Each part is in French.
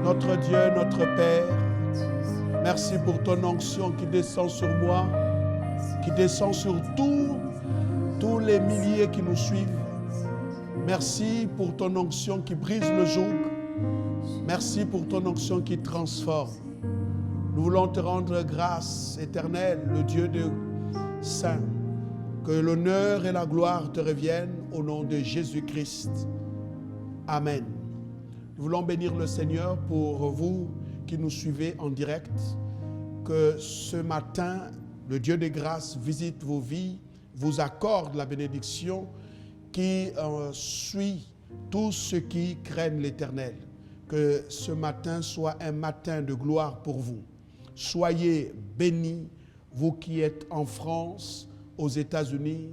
Notre Dieu, notre Père, merci pour ton onction qui descend sur moi, qui descend sur tous les milliers qui nous suivent. Merci pour ton onction qui brise le joug. Merci pour ton onction qui transforme. Nous voulons te rendre grâce éternelle, le Dieu de Saint. Que l'honneur et la gloire te reviennent au nom de Jésus-Christ. Amen. Nous voulons bénir le Seigneur pour vous qui nous suivez en direct. Que ce matin, le Dieu de grâce visite vos vies, vous accorde la bénédiction qui suit tous ceux qui craignent l'Éternel. Que ce matin soit un matin de gloire pour vous. Soyez bénis, vous qui êtes en France, aux États-Unis,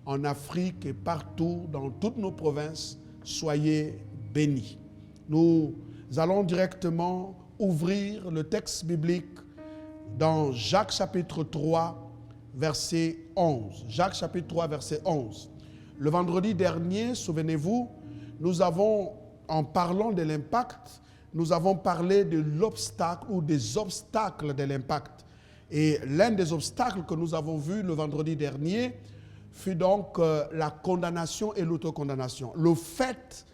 en Afrique et partout, dans toutes nos provinces, soyez bénis. Nous allons directement ouvrir le texte biblique dans Jacques chapitre 3, verset 11. Jacques chapitre 3, verset 11. Le vendredi dernier, souvenez-vous, nous avons, en parlant de l'impact, nous avons parlé de l'obstacle ou des obstacles de l'impact. Et l'un des obstacles que nous avons vu le vendredi dernier fut donc la condamnation et l'autocondamnation. Le fait,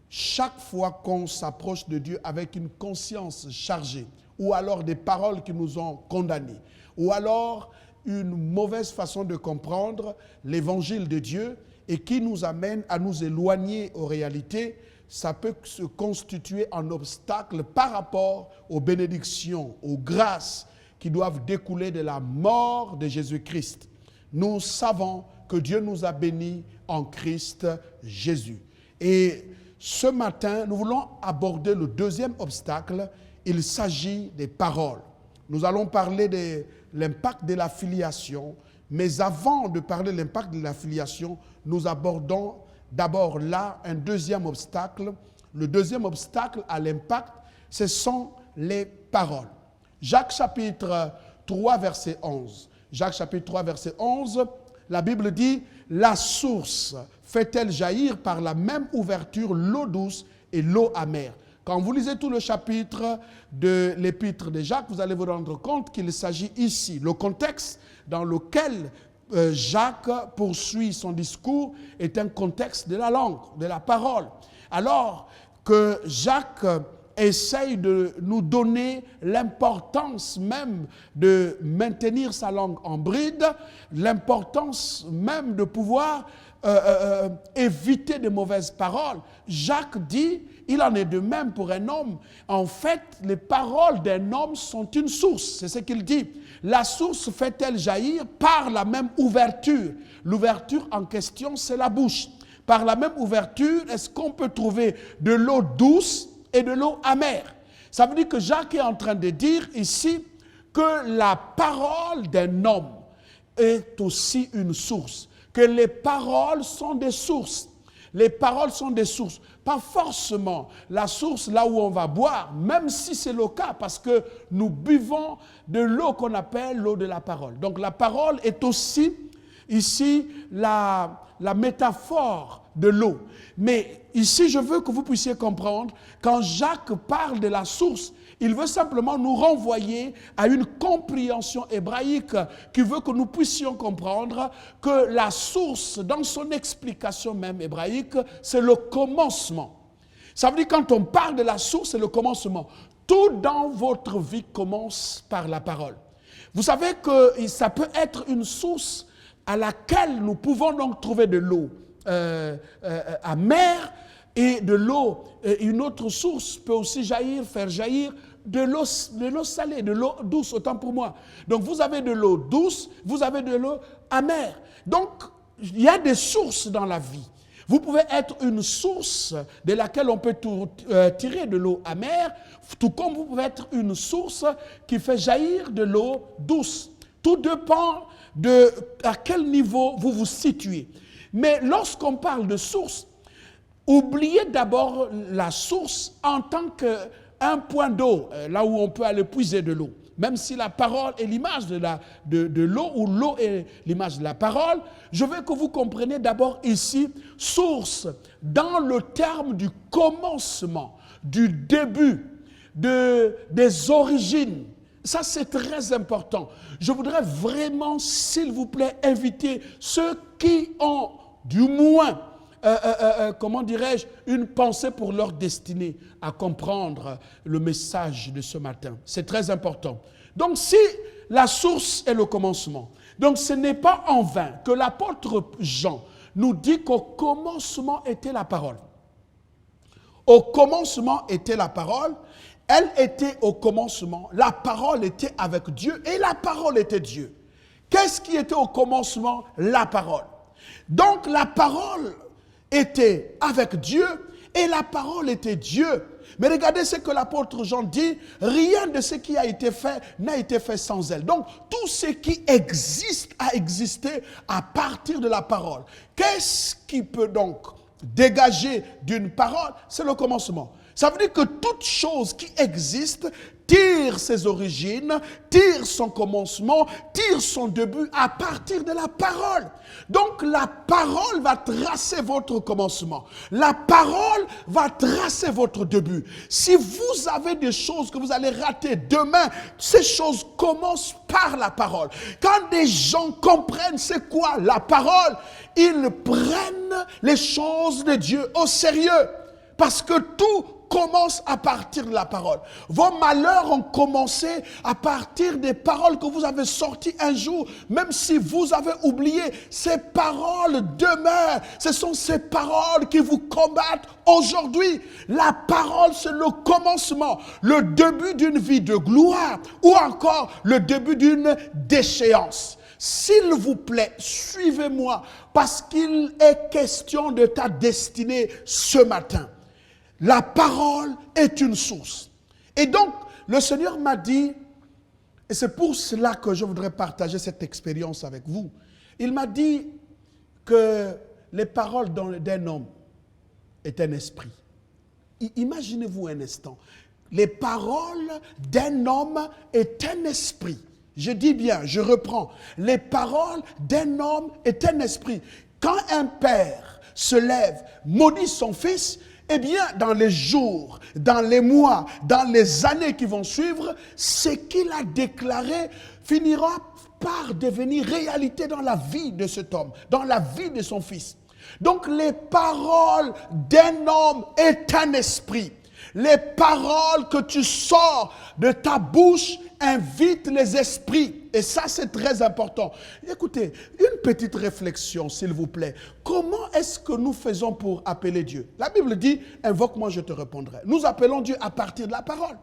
chaque fois qu'on s'approche de Dieu avec une conscience chargée, ou alors des paroles qui nous ont condamnés, ou alors une mauvaise façon de comprendre l'évangile de Dieu et qui nous amène à nous éloigner aux réalités, ça peut se constituer un obstacle par rapport aux bénédictions, aux grâces qui doivent découler de la mort de Jésus-Christ. Nous savons que Dieu nous a bénis en Christ Jésus. Et ce matin, nous voulons aborder le deuxième obstacle. Il s'agit des paroles. Nous allons parler de l'impact de la filiation, mais avant de parler de l'impact de la filiation, nous abordons d'abord là un deuxième obstacle. Le deuxième obstacle à l'impact, ce sont les paroles. Jacques chapitre 3, verset 11. Jacques chapitre 3, verset 11, la Bible dit « La source fait-elle jaillir par la même ouverture l'eau douce et l'eau amère ?» Quand vous lisez tout le chapitre de l'épître de Jacques, vous allez vous rendre compte qu'il s'agit ici. Le contexte dans lequel Jacques poursuit son discours est un contexte de la langue, de la parole. Alors que Jacques essaye de nous donner l'importance même de maintenir sa langue en bride, l'importance même de pouvoir éviter de mauvaises paroles. Jacques dit, il en est de même pour un homme. En fait, les paroles d'un homme sont une source, c'est ce qu'il dit. La source fait-elle jaillir par la même ouverture? L'ouverture en question, c'est la bouche. Par la même ouverture, est-ce qu'on peut trouver de l'eau douce et de l'eau amère? Ça veut dire que Jacques est en train de dire ici que la parole d'un homme est aussi une source, que les paroles sont des sources. Les paroles sont des sources, pas forcément la source là où on va boire, même si c'est le cas, parce que nous buvons de l'eau qu'on appelle l'eau de la parole. Donc la parole est aussi ici la métaphore de l'eau. Mais ici, je veux que vous puissiez comprendre, quand Jacques parle de la source, il veut simplement nous renvoyer à une compréhension hébraïque qui veut que nous puissions comprendre que la source, dans son explication même hébraïque, c'est le commencement. Ça veut dire quand on parle de la source, c'est le commencement. Tout dans votre vie commence par la parole. Vous savez que ça peut être une source à laquelle nous pouvons donc trouver de l'eau amère et de l'eau, une autre source peut aussi faire jaillir de l'eau salée, de l'eau douce, autant pour moi. Donc vous avez de l'eau douce, vous avez de l'eau amère. Donc il y a des sources dans la vie. Vous pouvez être une source de laquelle on peut tirer de l'eau amère, tout comme vous pouvez être une source qui fait jaillir de l'eau douce. Tout dépend de à quel niveau vous vous situez. Mais lorsqu'on parle de source, oubliez d'abord la source en tant qu'un point d'eau, là où on peut aller puiser de l'eau. Même si la parole est l'image de l'eau, ou l'eau est l'image de la parole, je veux que vous compreniez d'abord ici, source, dans le terme du commencement, du début, des origines. Ça, c'est très important. Je voudrais vraiment, s'il vous plaît, inviter ceux qui ont, du moins, comment dirais-je, une pensée pour leur destinée à comprendre le message de ce matin. C'est très important. Donc, si la source est le commencement, donc ce n'est pas en vain que l'apôtre Jean nous dit qu'au commencement était la parole. Au commencement était la parole, elle était au commencement, la parole était avec Dieu et la parole était Dieu. Qu'est-ce qui était au commencement? La parole. Donc la parole était avec Dieu et la parole était Dieu. Mais regardez ce que l'apôtre Jean dit, rien de ce qui a été fait n'a été fait sans elle. Donc tout ce qui existe a existé à partir de la parole. Qu'est-ce qui peut donc dégager d'une parole? C'est le commencement. Ça veut dire que toute chose qui existe tire ses origines, tire son commencement, tire son début à partir de la parole. Donc la parole va tracer votre commencement. La parole va tracer votre début. Si vous avez des choses que vous allez rater demain, ces choses commencent par la parole. Quand des gens comprennent c'est quoi la parole, ils prennent les choses de Dieu au sérieux. Parce que tout commence à partir de la parole. Vos malheurs ont commencé à partir des paroles que vous avez sorties un jour. Même si vous avez oublié, ces paroles demeurent. Ce sont ces paroles qui vous combattent aujourd'hui. La parole, c'est le commencement, le début d'une vie de gloire ou encore le début d'une déchéance. S'il vous plaît, suivez-moi parce qu'il est question de ta destinée ce matin. La parole est une source. Et donc, le Seigneur m'a dit, et c'est pour cela que je voudrais partager cette expérience avec vous, il m'a dit que les paroles d'un homme est un esprit. Imaginez-vous un instant, les paroles d'un homme est un esprit. Je dis bien, je reprends, les paroles d'un homme est un esprit. Quand un père se lève, maudit son fils, eh bien, dans les jours, dans les mois, dans les années qui vont suivre, ce qu'il a déclaré finira par devenir réalité dans la vie de cet homme, dans la vie de son fils. Donc, les paroles d'un homme est un esprit. Les paroles que tu sors de ta bouche invitent les esprits. Et ça, c'est très important. Écoutez, une petite réflexion, s'il vous plaît. Comment est-ce que nous faisons pour appeler Dieu? La Bible dit, invoque-moi, je te répondrai. Nous appelons Dieu à partir de la parole.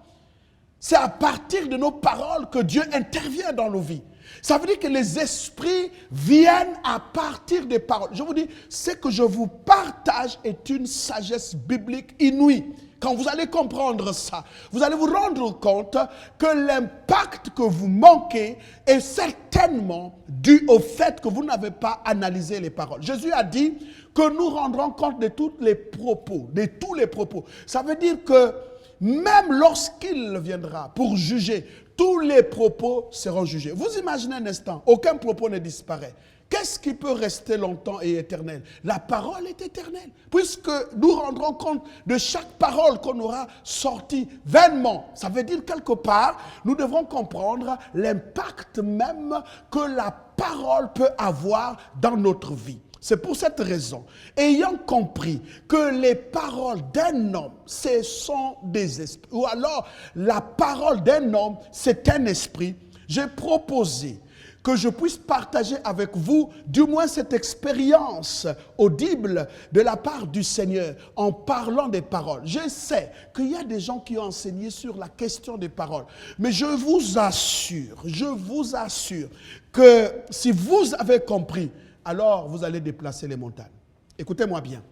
C'est à partir de nos paroles que Dieu intervient dans nos vies. Ça veut dire que les esprits viennent à partir des paroles. Je vous dis, ce que je vous partage est une sagesse biblique inouïe. Quand vous allez comprendre ça, vous allez vous rendre compte que l'impact que vous manquez est certainement dû au fait que vous n'avez pas analysé les paroles. Jésus a dit que nous rendrons compte de tous les propos, de tous les propos. Ça veut dire que même lorsqu'il viendra pour juger, tous les propos seront jugés. Vous imaginez un instant, aucun propos ne disparaît. Qu'est-ce qui peut rester longtemps et éternel? La parole est éternelle. Puisque nous rendrons compte de chaque parole qu'on aura sortie vainement. Ça veut dire quelque part, nous devrons comprendre l'impact même que la parole peut avoir dans notre vie. C'est pour cette raison, ayant compris que les paroles d'un homme, ce sont des esprits, ou alors la parole d'un homme, c'est un esprit, j'ai proposé que je puisse partager avec vous, du moins cette expérience audible de la part du Seigneur en parlant des paroles. Je sais qu'il y a des gens qui ont enseigné sur la question des paroles, mais je vous assure que si vous avez compris, alors vous allez déplacer les montagnes. Écoutez-moi bien.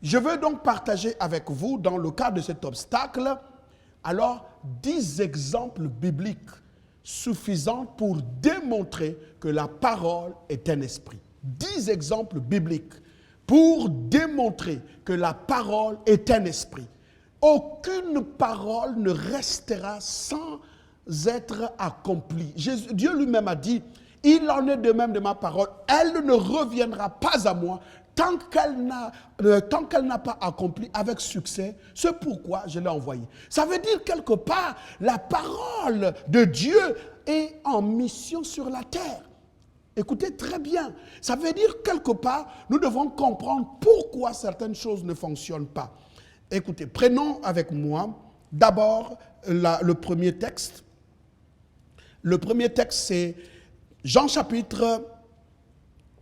Je veux donc partager avec vous, dans le cadre de cet obstacle, alors 10 exemples bibliques suffisants pour démontrer que la parole est un esprit. 10 exemples bibliques pour démontrer que la parole est un esprit. Aucune parole ne restera sans être accomplie. Dieu lui-même a dit, il en est de même de ma parole, elle ne reviendra pas à moi tant qu'elle n'a pas accompli avec succès ce pourquoi je l'ai envoyée. Ça veut dire quelque part, la parole de Dieu est en mission sur la terre. Écoutez très bien, ça veut dire quelque part, nous devons comprendre pourquoi certaines choses ne fonctionnent pas. Écoutez, prenons avec moi d'abord le premier texte. Le premier texte, c'est Jean chapitre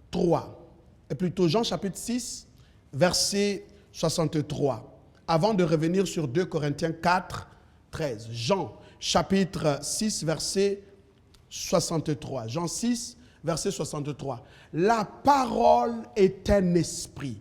3. Et plutôt Jean chapitre 6, verset 63. Avant de revenir sur 2 Corinthiens 4, 13. Jean chapitre 6, verset 63. Jean 6, verset 63. La parole est un esprit.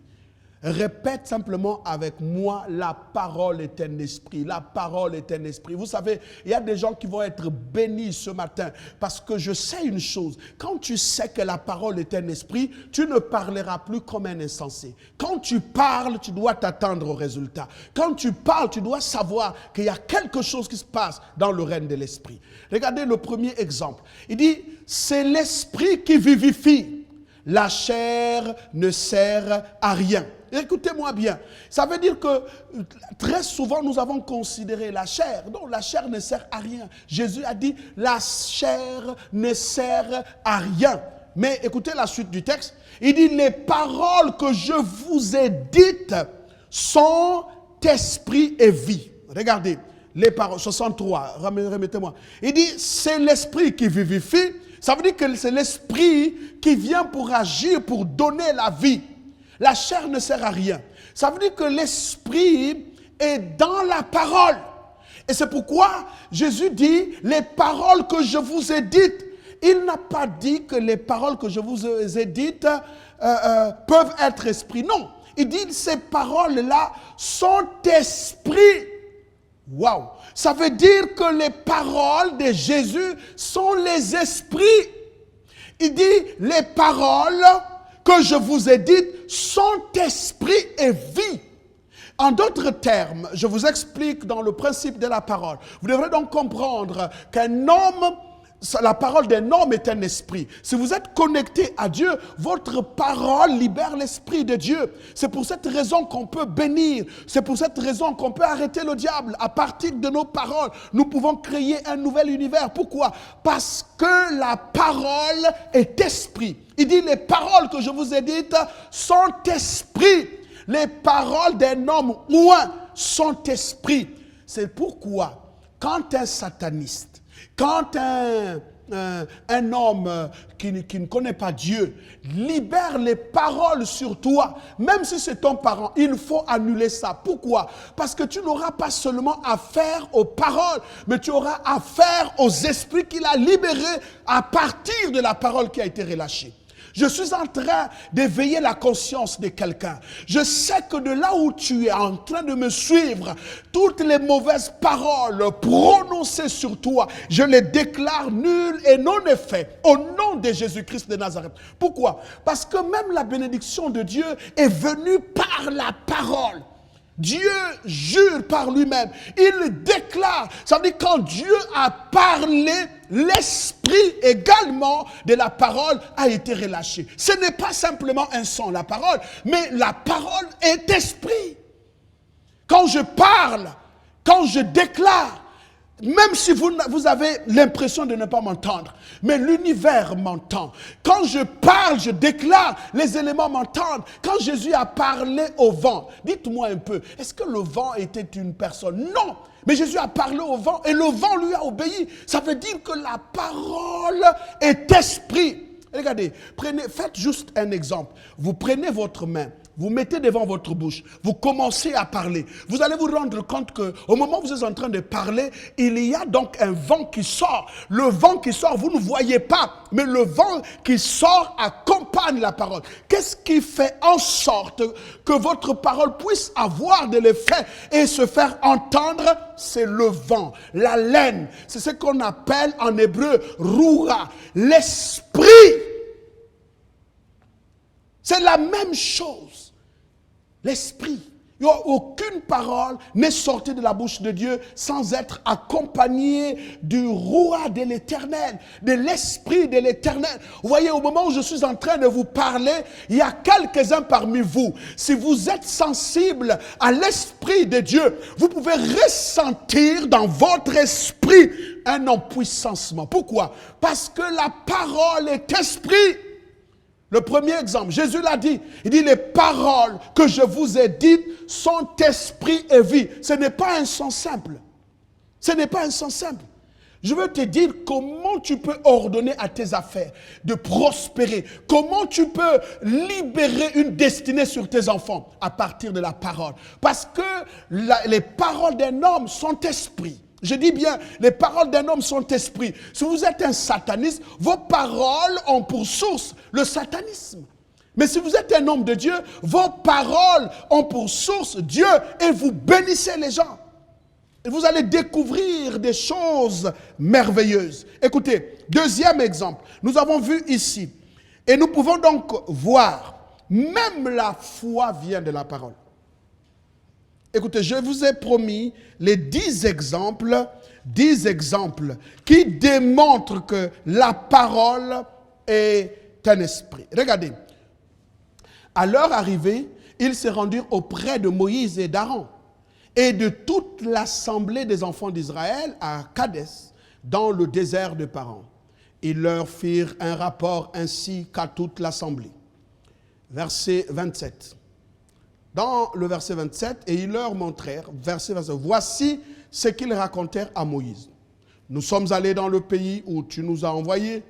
Répète simplement avec moi, la parole est un esprit. La parole est un esprit. Vous savez, il y a des gens qui vont être bénis ce matin parce que je sais une chose. Quand tu sais que la parole est un esprit, tu ne parleras plus comme un insensé. Quand tu parles, tu dois t'attendre au résultat. Quand tu parles, tu dois savoir qu'il y a quelque chose qui se passe dans le règne de l'esprit. Regardez le premier exemple. Il dit, c'est l'esprit qui vivifie. La chair ne sert à rien. Écoutez-moi bien. Ça veut dire que très souvent nous avons considéré la chair. Non, la chair ne sert à rien. Jésus a dit, la chair ne sert à rien. Mais écoutez la suite du texte. Il dit, les paroles que je vous ai dites sont esprit et vie. Regardez, les paroles, 63, remettez-moi. Il dit, c'est l'esprit qui vivifie. Ça veut dire que c'est l'esprit qui vient pour agir, pour donner la vie. La chair ne sert à rien. Ça veut dire que l'esprit est dans la parole. Et c'est pourquoi Jésus dit, les paroles que je vous ai dites. Il n'a pas dit que les paroles que je vous ai dites peuvent être esprit. Non, il dit ces paroles-là sont esprit. Waouh! Ça veut dire que les paroles de Jésus sont les esprits. Il dit, les paroles que je vous ai dites sont esprit et vie. En d'autres termes, je vous explique dans le principe de la parole. Vous devrez donc comprendre qu'un homme, la parole d'un homme est un esprit. Si vous êtes connecté à Dieu, votre parole libère l'esprit de Dieu. C'est pour cette raison qu'on peut bénir. C'est pour cette raison qu'on peut arrêter le diable. À partir de nos paroles, nous pouvons créer un nouvel univers. Pourquoi? Parce que la parole est esprit. Il dit, les paroles que je vous ai dites sont esprit. Les paroles d'un homme ou sont esprit. C'est pourquoi, quand un sataniste, quand un homme qui ne connaît pas Dieu libère les paroles sur toi, même si c'est ton parent, il faut annuler ça. Pourquoi? Parce que tu n'auras pas seulement affaire aux paroles, mais tu auras affaire aux esprits qu'il a libérés à partir de la parole qui a été relâchée. Je suis en train d'éveiller la conscience de quelqu'un. Je sais que de là où tu es en train de me suivre, toutes les mauvaises paroles prononcées sur toi, je les déclare nulles et non effet au nom de Jésus-Christ de Nazareth. Pourquoi? Parce que même la bénédiction de Dieu est venue par la parole. Dieu jure par lui-même. Il déclare. Ça veut dire quand Dieu a parlé, l'esprit également de la parole a été relâché. Ce n'est pas simplement un son, la parole, mais la parole est esprit. Quand je parle, quand je déclare, Même si vous avez l'impression de ne pas m'entendre, mais l'univers m'entend. Quand je parle, je déclare, les éléments m'entendent. Quand Jésus a parlé au vent, dites-moi un peu, est-ce que le vent était une personne? Non, mais Jésus a parlé au vent et le vent lui a obéi. Ça veut dire que la parole est esprit. Regardez, faites juste un exemple. Vous prenez votre main, vous mettez devant votre bouche, vous commencez à parler. Vous allez vous rendre compte qu'au moment où vous êtes en train de parler, il y a donc un vent qui sort. Le vent qui sort, vous ne voyez pas, mais le vent qui sort accompagne la parole. Qu'est-ce qui fait en sorte que votre parole puisse avoir de l'effet et se faire entendre? C'est le vent, la laine. C'est ce qu'on appelle en hébreu roura, l'esprit. C'est la même chose. L'esprit. Aucune parole n'est sortie de la bouche de Dieu sans être accompagnée du roi de l'Éternel, de l'Esprit de l'Éternel. Vous voyez, au moment où je suis en train de vous parler, il y a quelques-uns parmi vous. Si vous êtes sensible à l'Esprit de Dieu, vous pouvez ressentir dans votre esprit un empuissancement. Pourquoi? Parce que la parole est esprit. Le premier exemple, Jésus l'a dit, il dit les paroles que je vous ai dites sont esprit et vie. Ce n'est pas un son simple. Ce n'est pas un son simple. Je veux te dire comment tu peux ordonner à tes affaires de prospérer. Comment tu peux libérer une destinée sur tes enfants à partir de la parole. Parce que les paroles d'un homme sont esprit. Je dis bien, les paroles d'un homme sont esprit. Si vous êtes un sataniste, vos paroles ont pour source le satanisme. Mais si vous êtes un homme de Dieu, vos paroles ont pour source Dieu et vous bénissez les gens. Et vous allez découvrir des choses merveilleuses. Écoutez, deuxième exemple, nous avons vu ici, et nous pouvons donc voir, même la foi vient de la parole. Écoutez, je vous ai promis les 10 exemples qui démontrent que la parole est un esprit. Regardez, à leur arrivée, ils se rendirent auprès de Moïse et d'Aaron et de toute l'assemblée des enfants d'Israël à Kadès, dans le désert de Paran. Ils leur firent un rapport ainsi qu'à toute l'assemblée. Verset 27. Dans le verset 27, et ils leur montrèrent, verset 27, voici ce qu'ils racontèrent à Moïse. Nous sommes allés dans le pays où tu nous as envoyés.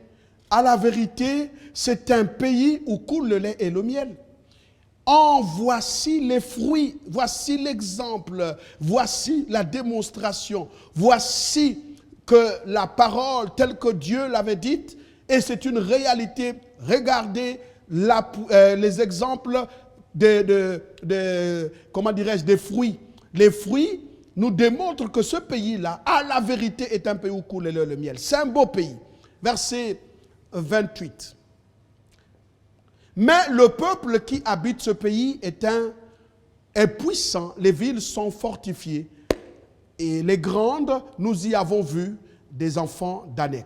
À la vérité, c'est un pays où coule le lait et le miel. En voici les fruits, voici l'exemple, voici la démonstration, voici que la parole telle que Dieu l'avait dite, et c'est une réalité. Regardez les exemples comment dirais-je, des fruits. Les fruits nous démontrent que ce pays-là, à la vérité, est un pays où coule le miel. C'est un beau pays. Verset 28. Mais le peuple qui habite ce pays est puissant, les villes sont fortifiées, et les grandes, nous y avons vu des enfants d'Anek.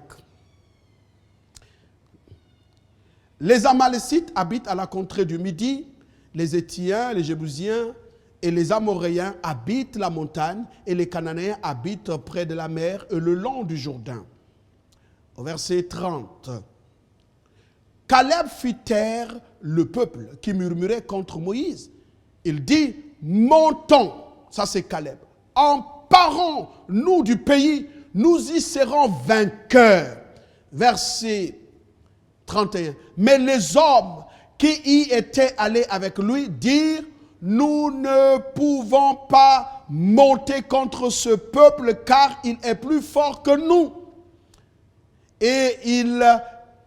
Les Amalécites habitent à la contrée du Midi, les Étiens, les Jébusiens et les Amoréens habitent la montagne et les Cananéens habitent près de la mer et le long du Jourdain. Au verset 30. Caleb fit taire le peuple qui murmurait contre Moïse. Il dit, montons, ça c'est Caleb, emparons-nous du pays, nous y serons vainqueurs. Verset 31. Mais les hommes qui y étaient allés avec lui dirent, nous ne pouvons pas monter contre ce peuple car il est plus fort que nous. Et ils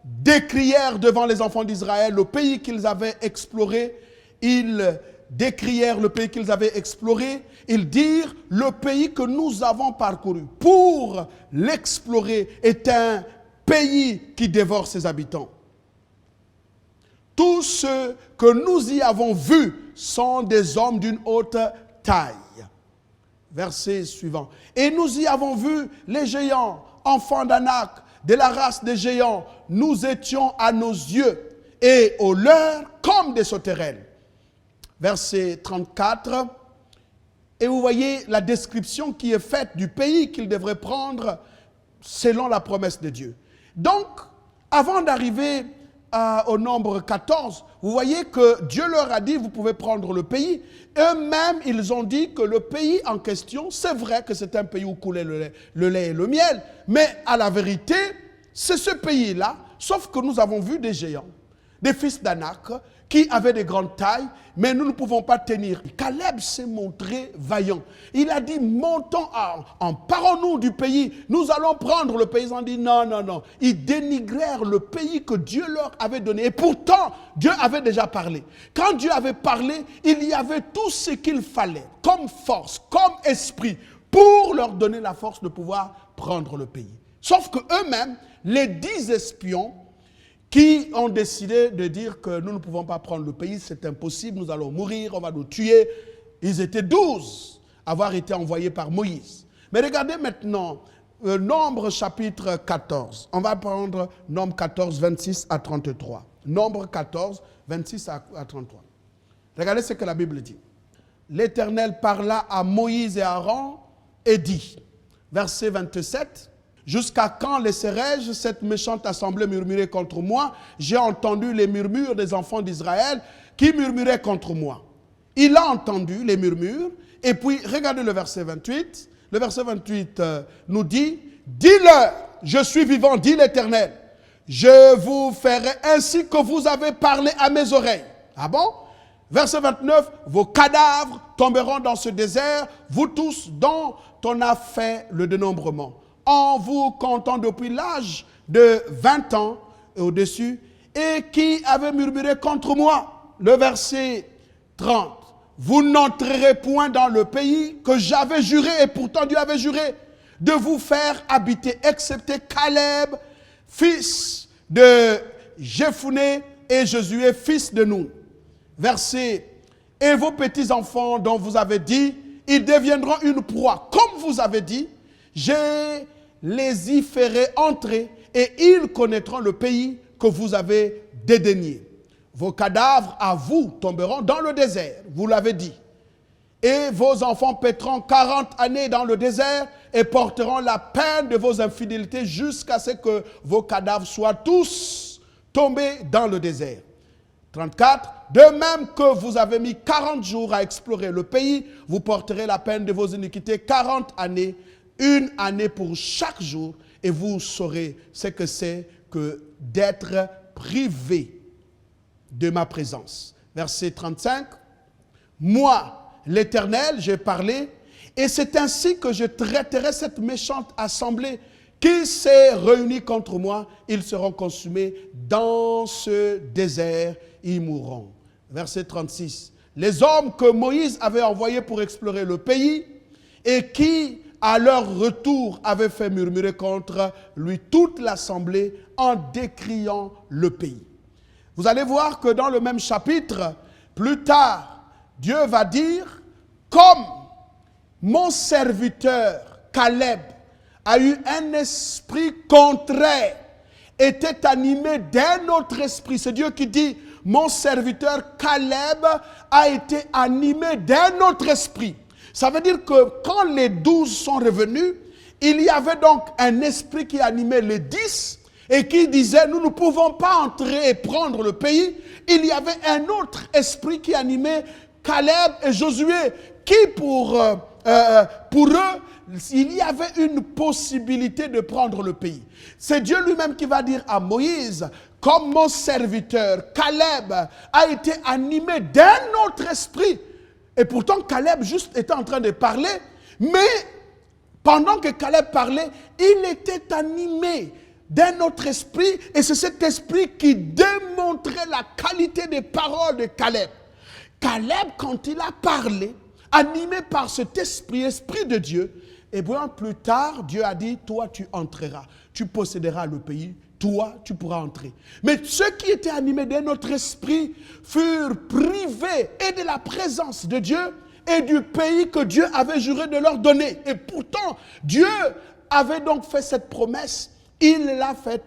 décrièrent devant les enfants d'Israël le pays qu'ils avaient exploré. Ils décrièrent le pays qu'ils avaient exploré. Ils dirent, le pays que nous avons parcouru pour l'explorer est un pays qui dévore ses habitants. Tous ceux que nous y avons vus sont des hommes d'une haute taille. Verset suivant. Et nous y avons vu les géants, enfants d'Anak, de la race des géants. Nous étions à nos yeux et aux leurs comme des sauterelles. Verset 34. Et vous voyez la description qui est faite du pays qu'ils devraient prendre selon la promesse de Dieu. Donc, avant d'arriver au nombre 14, vous voyez que Dieu leur a dit, vous pouvez prendre le pays. Eux-mêmes, ils ont dit que le pays en question, c'est vrai que c'est un pays où coulait le lait et le miel, mais à la vérité, c'est ce pays-là, sauf que nous avons vu des géants, des fils d'Anak, qui avaient de grandes tailles, mais nous ne pouvons pas tenir. Caleb s'est montré vaillant. Il a dit, montons, emparons-nous du pays, nous allons prendre le pays. Ils ont dit, non, non, non. Ils dénigrèrent le pays que Dieu leur avait donné. Et pourtant, Dieu avait déjà parlé. Quand Dieu avait parlé, il y avait tout ce qu'il fallait, comme force, comme esprit, pour leur donner la force de pouvoir prendre le pays. Sauf qu'eux-mêmes, les 10 espions, qui ont décidé de dire que nous ne pouvons pas prendre le pays, c'est impossible, nous allons mourir, on va nous tuer. Ils étaient 12 à avoir été envoyés par Moïse. Mais regardez maintenant, Nombre chapitre 14. On va prendre Nombre 14, 26 à 33. Nombre 14, 26 à 33. Regardez ce que la Bible dit. L'Éternel parla à Moïse et à Aaron et dit, verset 27, « Jusqu'à quand laisserai-je cette méchante assemblée murmurer contre moi? J'ai entendu les murmures des enfants d'Israël qui murmuraient contre moi. » Il a entendu les murmures. Et puis, regardez le verset 28. Le verset 28 nous dit, « Dis-leur, je suis vivant, dit l'Éternel. Je vous ferai ainsi que vous avez parlé à mes oreilles. » Ah bon? Verset 29, « Vos cadavres tomberont dans ce désert, vous tous dont on a fait le dénombrement. En vous comptant depuis l'âge de 20 ans et au-dessus, et qui avait murmuré contre moi. » Le verset 30. « Vous n'entrerez point dans le pays que j'avais juré, et pourtant Dieu avait juré, de vous faire habiter, excepté Caleb, fils de Jephuné, et Josué, fils de Nun. » Verset « Et vos petits-enfants dont vous avez dit, ils deviendront une proie, comme vous avez dit, je les y ferai entrer et ils connaîtront le pays que vous avez dédaigné. Vos cadavres à vous tomberont dans le désert, vous l'avez dit. Et vos enfants paîtront 40 années dans le désert et porteront la peine de vos infidélités jusqu'à ce que vos cadavres soient tous tombés dans le désert. 34. De même que vous avez mis 40 jours à explorer le pays, vous porterez la peine de vos iniquités 40 années, une année pour chaque jour, et vous saurez ce que c'est que d'être privé de ma présence. Verset 35. Moi, l'Éternel, j'ai parlé, et c'est ainsi que je traiterai cette méchante assemblée qui s'est réunie contre moi. Ils seront consumés dans ce désert, ils mourront. Verset 36. Les hommes que Moïse avait envoyés pour explorer le pays et qui, à leur retour, avaient fait murmurer contre lui toute l'assemblée en décriant le pays. Vous allez voir que dans le même chapitre, plus tard, Dieu va dire, comme mon serviteur Caleb a eu un esprit contraire, était animé d'un autre esprit. C'est Dieu qui dit, mon serviteur Caleb a été animé d'un autre esprit. Ça veut dire que quand les 12 sont revenus, il y avait donc un esprit qui animait les 10 et qui disait, nous ne pouvons pas entrer et prendre le pays. Il y avait un autre esprit qui animait Caleb et Josué, qui pour eux, il y avait une possibilité de prendre le pays. C'est Dieu lui-même qui va dire à Moïse, comme mon serviteur Caleb a été animé d'un autre esprit. Et pourtant, Caleb juste était en train de parler, mais pendant que Caleb parlait, il était animé d'un autre esprit, et c'est cet esprit qui démontrait la qualité des paroles de Caleb. Caleb, quand il a parlé, animé par cet esprit, esprit de Dieu, et bien plus tard, Dieu a dit, toi tu entreras, tu posséderas le pays, toi tu pourras entrer. Mais ceux qui étaient animés d'un autre esprit furent privés et de la présence de Dieu et du pays que Dieu avait juré de leur donner. Et pourtant, Dieu avait donc fait cette promesse, il l'a faite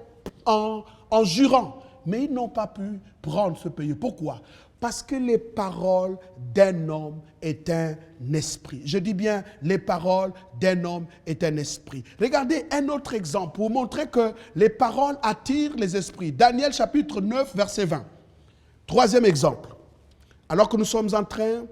en jurant. Mais ils n'ont pas pu prendre ce pays. Pourquoi? Parce que les paroles d'un homme est un esprit. Je dis bien, les paroles d'un homme est un esprit. Regardez un autre exemple pour montrer que les paroles attirent les esprits. Daniel chapitre 9, verset 20. Troisième exemple. Alors que nous sommes en train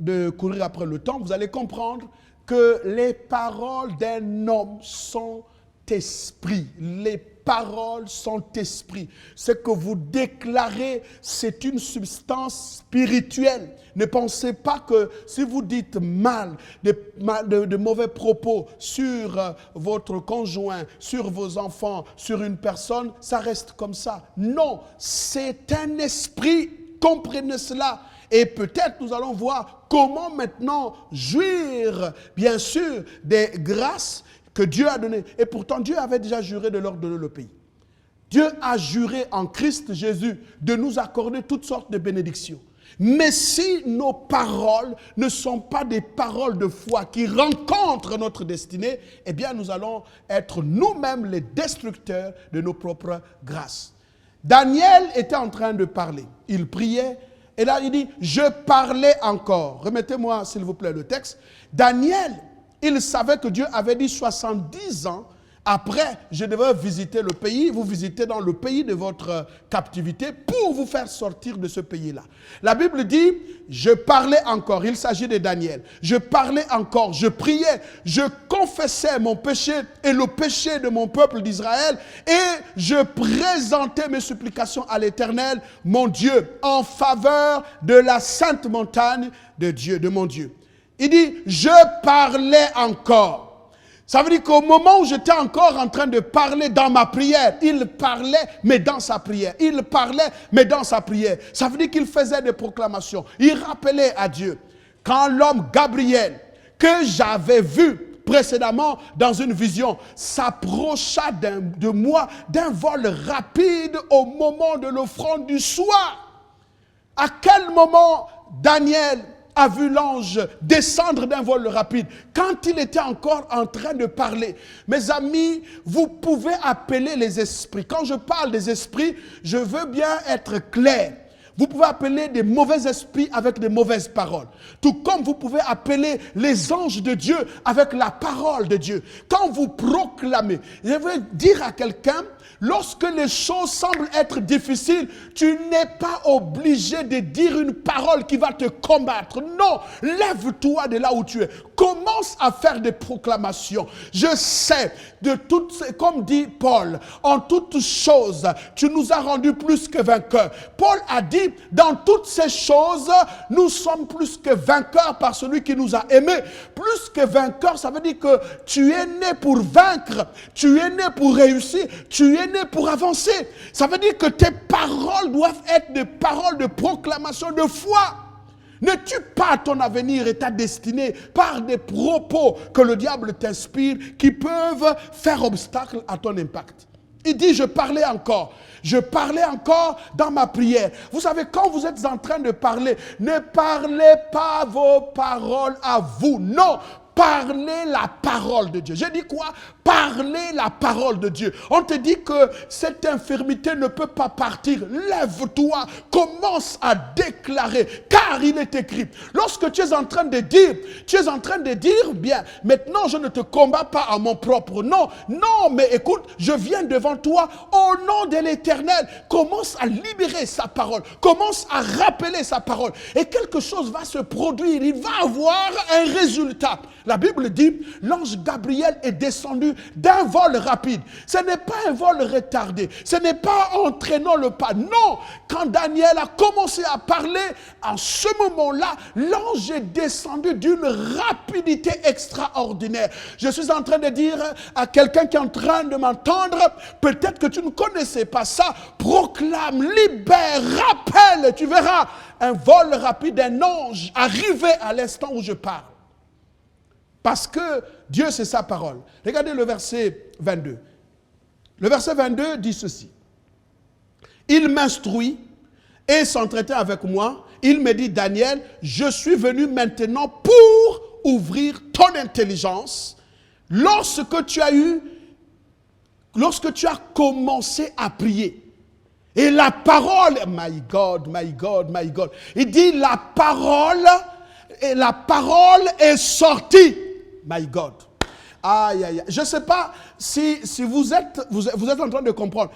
de courir après le temps, vous allez comprendre que les paroles d'un homme sont esprit. Les paroles sont esprit. Ce que vous déclarez, c'est une substance spirituelle. Ne pensez pas que si vous dites mal, de mauvais propos sur votre conjoint, sur vos enfants, sur une personne, ça reste comme ça. Non, c'est un esprit. Comprenez cela. Et peut-être nous allons voir comment maintenant jouir, bien sûr, des grâces que Dieu a données. Et pourtant, Dieu avait déjà juré de leur donner le pays. Dieu a juré en Christ Jésus de nous accorder toutes sortes de bénédictions. Mais si nos paroles ne sont pas des paroles de foi qui rencontrent notre destinée, eh bien nous allons être nous-mêmes les destructeurs de nos propres grâces. Daniel était en train de parler. Il priait. Et là, il dit, je parlais encore. Remettez-moi, s'il vous plaît, le texte. Daniel, il savait que Dieu avait dit 70 ans, après, je devais visiter le pays. Vous visitez dans le pays de votre captivité pour vous faire sortir de ce pays-là. La Bible dit, je parlais encore. Il s'agit de Daniel. Je parlais encore, je priais, je confessais mon péché et le péché de mon peuple d'Israël et je présentais mes supplications à l'Éternel, mon Dieu, en faveur de la sainte montagne de Dieu, de mon Dieu. Il dit, je parlais encore. Ça veut dire qu'au moment où j'étais encore en train de parler dans ma prière, il parlait, mais dans sa prière. Il parlait, mais dans sa prière. Ça veut dire qu'il faisait des proclamations. Il rappelait à Dieu. Quand l'homme Gabriel, que j'avais vu précédemment dans une vision, s'approcha de moi d'un vol rapide au moment de l'offrande du soir. À quel moment Daniel a vu l'ange descendre d'un vol rapide, quand il était encore en train de parler. Mes amis, vous pouvez appeler les esprits. Quand je parle des esprits, je veux bien être clair. Vous pouvez appeler des mauvais esprits avec des mauvaises paroles. Tout comme vous pouvez appeler les anges de Dieu avec la parole de Dieu. Quand vous proclamez, je veux dire à quelqu'un, lorsque les choses semblent être difficiles, tu n'es pas obligé de dire une parole qui va te combattre. Non, lève-toi de là où tu es. Commence à faire des proclamations. Je sais, comme dit Paul, en toutes choses, tu nous as rendus plus que vainqueurs. Paul a dit, dans toutes ces choses, nous sommes plus que vainqueurs par celui qui nous a aimés. Plus que vainqueurs, ça veut dire que tu es né pour vaincre, tu es né pour réussir, tu es né pour avancer. Ça veut dire que tes paroles doivent être des paroles de proclamation de foi. Ne tue pas ton avenir et ta destinée par des propos que le diable t'inspire qui peuvent faire obstacle à ton impact. Il dit, je parlais encore dans ma prière. Vous savez, quand vous êtes en train de parler, ne parlez pas vos paroles à vous. Non, parlez la parole de Dieu. Je dis quoi? Parlez la parole de Dieu. On te dit que cette infirmité ne peut pas partir. Lève-toi, commence à déclarer, car il est écrit. Lorsque tu es en train de dire, bien, maintenant je ne te combats pas à mon propre nom. Non, mais écoute, je viens devant toi au nom de l'Éternel. Commence à libérer sa parole. Commence à rappeler sa parole. Et quelque chose va se produire. Il va avoir un résultat. La Bible dit, l'ange Gabriel est descendu d'un vol rapide. Ce n'est pas un vol retardé. Ce n'est pas entraînant le pas. Non, quand Daniel a commencé à parler, en ce moment-là, l'ange est descendu d'une rapidité extraordinaire. Je suis en train de dire à quelqu'un qui est en train de m'entendre, peut-être que tu ne connaissais pas ça, proclame, libère, rappelle, tu verras un vol rapide d'un ange arriver à l'instant où je parle. Parce que Dieu, c'est sa parole. Regardez le verset 22. Le verset 22 dit ceci. Il m'instruit et s'entretient avec moi. Il me dit, Daniel, je suis venu maintenant pour ouvrir ton intelligence. Lorsque tu as commencé à prier, Et la parole, my God, my God, my God. Il dit la parole est sortie. My God. Aïe, aïe, aïe. Je ne sais pas si vous êtes en train de comprendre.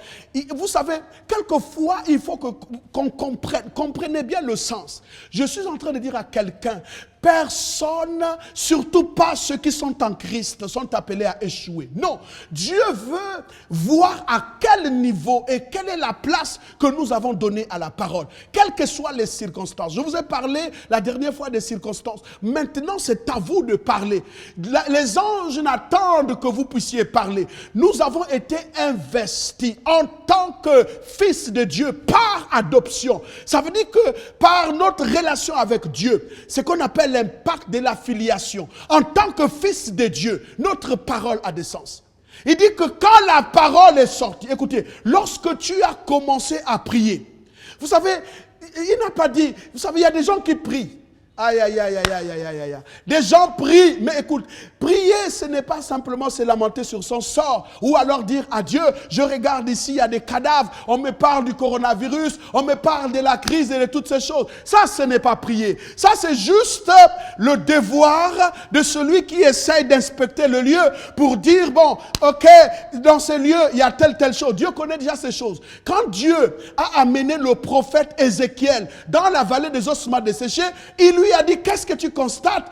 Vous savez, quelquefois, il faut qu'on comprenne. Comprenez bien le sens. Je suis en train de dire à quelqu'un, personne, surtout pas ceux qui sont en Christ, sont appelés à échouer. Non, Dieu veut voir à quel niveau et quelle est la place que nous avons donnée à la parole. Quelles que soient les circonstances. Je vous ai parlé la dernière fois des circonstances. Maintenant, c'est à vous de parler. Les anges n'attendent que vous puissiez parler. Nous avons été investis en tant que fils de Dieu par adoption. Ça veut dire que par notre relation avec Dieu, ce qu'on appelle l'impact de la filiation. En tant que fils de Dieu, notre parole a des sens. Il dit que quand la parole est sortie, écoutez, lorsque tu as commencé à prier, vous savez, il n'a pas dit, vous savez, il y a des gens qui prient. Aïe, aïe, aïe, aïe, aïe, aïe, aïe. Des gens prient, mais écoute, prier, ce n'est pas simplement se lamenter sur son sort, ou alors dire à Dieu, je regarde ici, il y a des cadavres, on me parle du coronavirus, on me parle de la crise et de toutes ces choses. Ça, ce n'est pas prier. Ça, c'est juste le devoir de celui qui essaye d'inspecter le lieu pour dire, bon, ok, dans ce lieu, il y a telle chose. Dieu connaît déjà ces choses. Quand Dieu a amené le prophète Ézéchiel dans la vallée des ossements desséchés, il lui a dit, qu'est-ce que tu constates?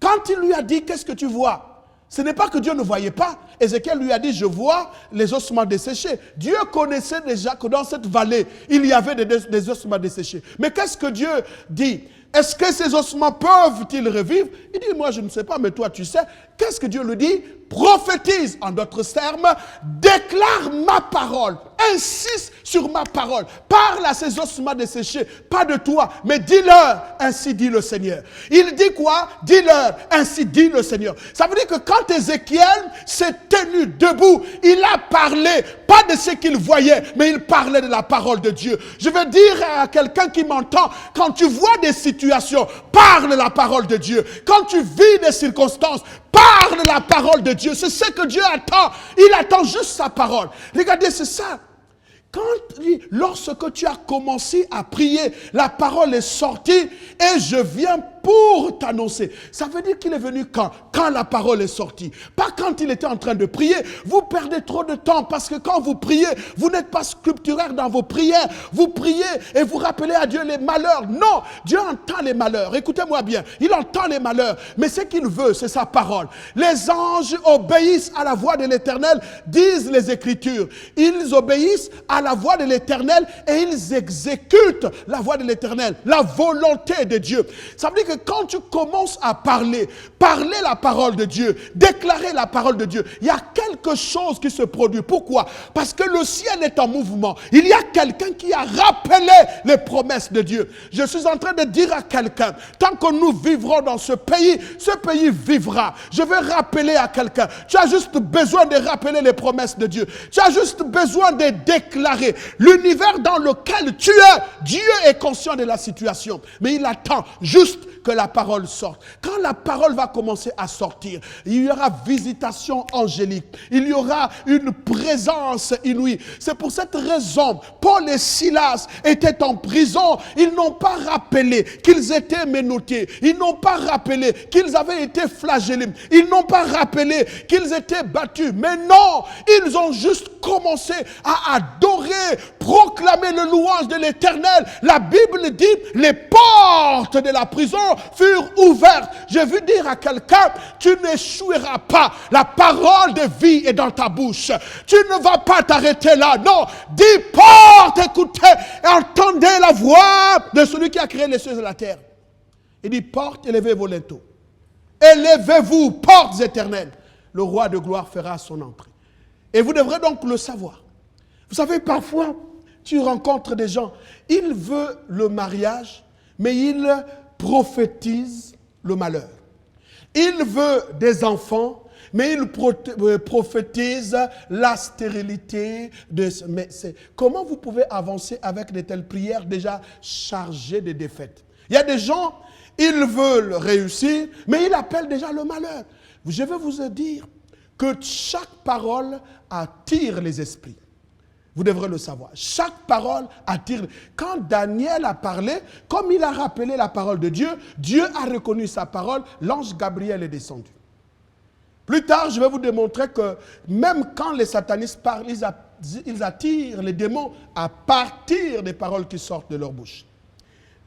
Quand il lui a dit, qu'est-ce que tu vois? Ce n'est pas que Dieu ne voyait pas. Ézéchiel lui a dit, je vois les ossements desséchés. Dieu connaissait déjà que dans cette vallée, il y avait des ossements desséchés. Mais qu'est-ce que Dieu dit? Est-ce que ces ossements peuvent-ils revivre? Il dit, moi je ne sais pas, mais toi tu sais. Qu'est-ce que Dieu lui dit? Prophétise, en d'autres termes, déclare ma parole, insiste sur ma parole, parle à ces ossements desséchés, pas de toi, mais dis-leur, ainsi dit le Seigneur. Il dit quoi? Dis-leur, ainsi dit le Seigneur. Ça veut dire que quand Ézéchiel s'est tenu debout, il a parlé, pas de ce qu'il voyait, mais il parlait de la parole de Dieu. Je veux dire à quelqu'un qui m'entend, quand tu vois des situations, parle la parole de Dieu. Quand tu vis des circonstances, parle la parole de Dieu. C'est ce que Dieu attend. Il attend juste sa parole. Regardez, c'est ça. Lorsque tu as commencé à prier, la parole est sortie et je viens pour t'annoncer. Ça veut dire qu'il est venu quand? Quand la parole est sortie. Pas quand il était en train de prier. Vous perdez trop de temps parce que quand vous priez, vous n'êtes pas scripturaire dans vos prières. Vous priez et vous rappelez à Dieu les malheurs. Non, Dieu entend les malheurs. Écoutez-moi bien, il entend les malheurs. Mais ce qu'il veut, c'est sa parole. Les anges obéissent à la voix de l'Éternel, disent les Écritures. Ils obéissent à la voix de l'Éternel et ils exécutent la voix de l'Éternel, la volonté de Dieu. Ça veut dire que quand tu commences à parler la parole de Dieu, déclarer la parole de Dieu, il y a quelque chose qui se produit. Pourquoi? Parce que le ciel est en mouvement. Il y a quelqu'un qui a rappelé les promesses de Dieu. Je suis en train de dire à quelqu'un, tant que nous vivrons dans ce pays vivra. Je veux rappeler à quelqu'un, tu as juste besoin de rappeler les promesses de Dieu. Tu as juste besoin de déclarer l'univers dans lequel tu es. Dieu est conscient de la situation, mais il attend juste que la parole sorte. Quand la parole va commencer à sortir, il y aura visitation angélique. Il y aura une présence inouïe. C'est pour cette raison, Paul et Silas étaient en prison. Ils n'ont pas rappelé qu'ils étaient menottés. Ils n'ont pas rappelé qu'ils avaient été flagellés. Ils n'ont pas rappelé qu'ils étaient battus. Mais non, ils ont juste commencé à adorer, proclamer le louange de l'Éternel. La Bible dit, les portes de la prison furent ouvertes. Je veux dire à quelqu'un, tu n'échoueras pas. La parole de vie est dans ta bouche. Tu ne vas pas t'arrêter là. Non, dis portes, écoutez, entendez la voix de celui qui a créé les cieux et la terre. Il dit, portes, élevez vos linteaux. Élevez-vous, portes éternelles. Le roi de gloire fera son entrée. Et vous devrez donc le savoir. Vous savez, parfois, tu rencontres des gens, ils veulent le mariage, mais ils prophétisent le malheur. Ils veulent des enfants, mais ils prophétisent la stérilité. Comment vous pouvez avancer avec de telles prières déjà chargées de défaites? Il y a des gens, ils veulent réussir, mais ils appellent déjà le malheur. Je veux vous dire que chaque parole attire les esprits. Vous devrez le savoir. Chaque parole attire. Quand Daniel a parlé, comme il a rappelé la parole de Dieu, Dieu a reconnu sa parole, l'ange Gabriel est descendu. Plus tard, je vais vous démontrer que même quand les satanistes parlent, ils attirent les démons à partir des paroles qui sortent de leur bouche.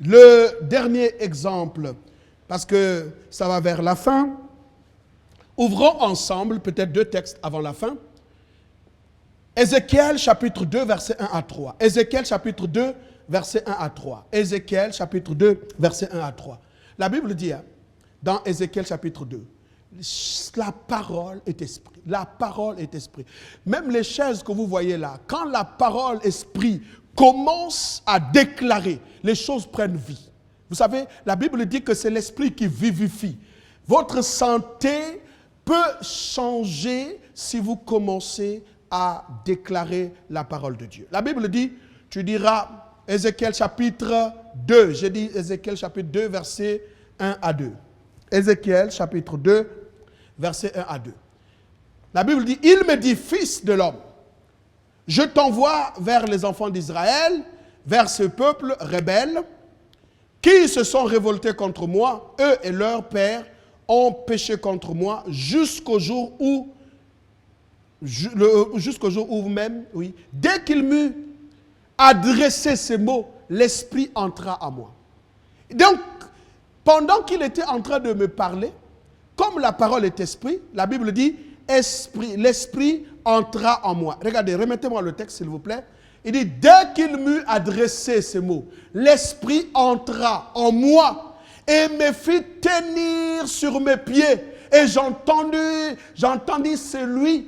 Le dernier exemple, parce que ça va vers la fin, ouvrons ensemble peut-être 2 textes avant la fin. Ézéchiel chapitre 2, versets 1 à 3. Ézéchiel chapitre 2, versets 1 à 3. Ézéchiel chapitre 2, versets 1 à 3. La Bible dit, dans Ézéchiel chapitre 2, la parole est esprit. La parole est esprit. Même les chaises que vous voyez là, quand la parole esprit commence à déclarer, les choses prennent vie. Vous savez, la Bible dit que c'est l'esprit qui vivifie. Votre santé peut changer si vous commencez à déclarer la parole de Dieu. La Bible dit, tu diras, Ézéchiel chapitre 2, j'ai dit Ézéchiel chapitre 2, versets 1 à 2. Ézéchiel chapitre 2, versets 1 à 2. La Bible dit, il me dit, fils de l'homme, je t'envoie vers les enfants d'Israël, vers ce peuple rebelle, qui se sont révoltés contre moi, eux et leurs pères ont péché contre moi jusqu'au jour où même, oui, dès qu'il m'eut adressé ces mots, l'esprit entra en moi. Donc, pendant qu'il était en train de me parler, comme la parole est esprit, la Bible dit, l'esprit entra en moi. Regardez, remettez-moi le texte s'il vous plaît. Il dit, dès qu'il m'eut adressé ces mots, l'esprit entra en moi et me fit tenir sur mes pieds. Et j'entendis celui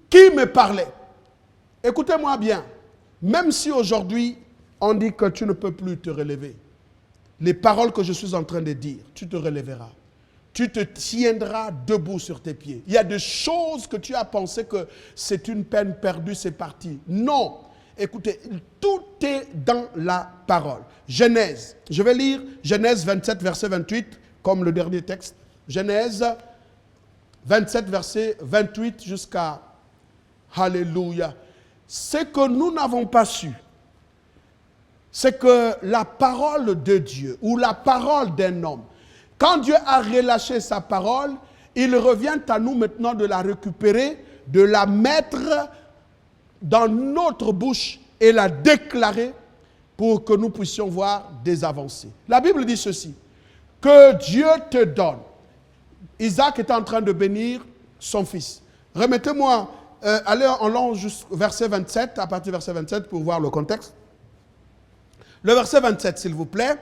qui me parlait. Écoutez-moi bien, même si aujourd'hui on dit que tu ne peux plus te relever, les paroles que je suis en train de dire, tu te relèveras. Tu te tiendras debout sur tes pieds. Il y a des choses que tu as pensé que c'est une peine perdue, c'est parti. Non. Écoutez, tout est dans la parole. Genèse. Je vais lire Genèse 27, verset 28, comme le dernier texte. Genèse 27, verset 28 jusqu'à... Alléluia. Ce que nous n'avons pas su, c'est que la parole de Dieu ou la parole d'un homme, quand Dieu a relâché sa parole, il revient à nous maintenant de la récupérer, de la mettre dans notre bouche et la déclarer pour que nous puissions voir des avancées. La Bible dit ceci, que Dieu te donne. Isaac est en train de bénir son fils. Remettez-moi, allez en long jusqu'au verset 27, à partir du verset 27 pour voir le contexte. Le verset 27, s'il vous plaît,